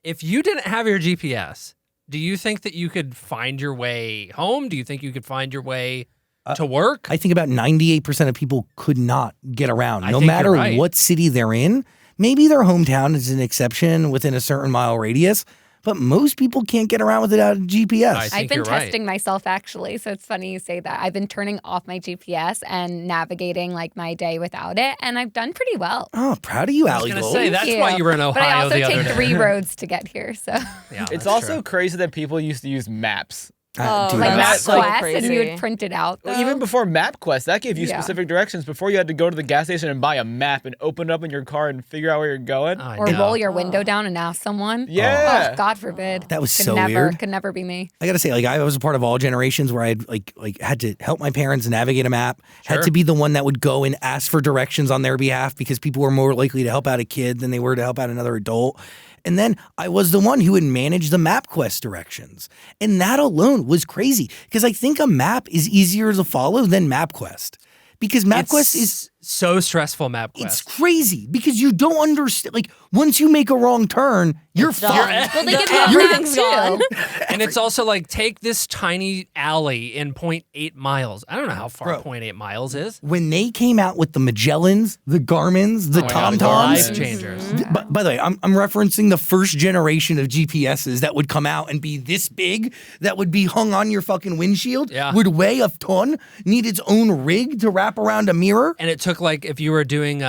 If you didn't have your GPS, do you think that you could find your way home? Do you think you could find your way to work? I think about 98% of people could not get around, I no think you're matter right. what city they're in. Maybe their hometown is an exception within a certain mile radius, but most people can't get around without a GPS. I think I've been you're right. testing myself actually, so it's funny you say that. I've been turning off my GPS and navigating like my day without it, and I've done pretty well. Oh, proud of you, I was Allie going to Gold. say, that's Thank why you. you were in Ohio But I also the other take day. 3 roads to get here, so Yeah, It's that's also true. crazy that people used to use maps. Dude, like I was- that's so MapQuest, and you would print it out. Well, though. even before MapQuest, that gave you Yeah. specific directions. Before you had to go to the gas station and buy a map and open it up in your car and figure out where you're going. I or know. roll your window down and ask someone. Yeah. Oh, God forbid. That was could so never, weird. Could never be me. I gotta say, like, I was a part of all generations where I'd like had to help my parents navigate a map. Sure. Had to be the one that would go and ask for directions on their behalf because people were more likely to help out a kid than they were to help out another adult. And then I was the one who would manage the MapQuest directions. And that alone was crazy because I think a map is easier to follow than MapQuest. Because MapQuest is so stressful, MapQuest. it's crazy because you don't understand. Like, once you make a wrong turn, you're done. fucked. Well, they give you Everything's everything's gone. And it's also like, take this tiny alley in 0.8 miles. I don't know how far Bro. 0.8 miles is. When they came out with the Magellans, the Garmins, the Oh my God, TomToms, life changers. By the way, I'm referencing the first generation of GPSs that would come out and be this big, that would be hung on your fucking windshield, Yeah. would weigh a ton, need its own rig to wrap around a mirror. And it took like, if you were doing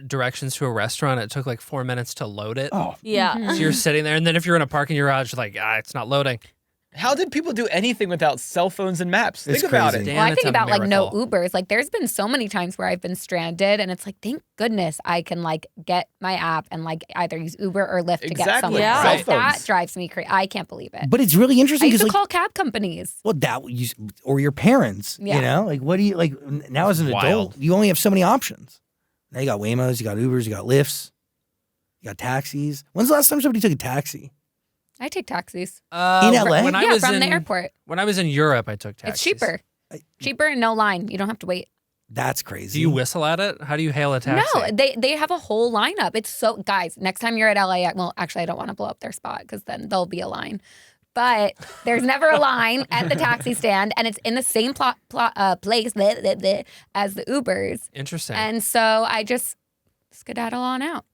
directions to a restaurant, it took like 4 minutes to load it. Oh, Yeah. So you're sitting there, and then if you're in a parking garage, you're like, it's not loading. How did people do anything without cell phones and maps? It's Think about crazy. it. Dan, Well, I it's think a about like no miracle. Ubers. Like there's been so many times where I've been stranded and it's like, thank goodness I can like get my app and like either use Uber or Lyft to get Exactly. somewhere. Yeah. Like, Cell that phones. drives me crazy. I can't believe it. but it's really I interesting used because, to like, call cab companies. well, or your parents, Yeah. you know? Like, what do you, like, now as an Wild. adult, you only have so many options. Now you got Waymos, you got Ubers, you got Lyfts, you got taxis. When's the last time somebody took a taxi? I take taxis. In LA? When I Yeah, was from in the airport. When I was in Europe, I took taxis. It's cheaper. I- Cheaper and no line. You don't have to wait. That's crazy. Do you whistle at it? How do you hail a taxi? No, they have a whole lineup. It's so, guys, next time you're at LA, well, actually, I don't want to blow up their spot because then there'll be a line. But there's never a line at the taxi stand, and it's in the same place as the Ubers. Interesting. And so I just skedaddle on out.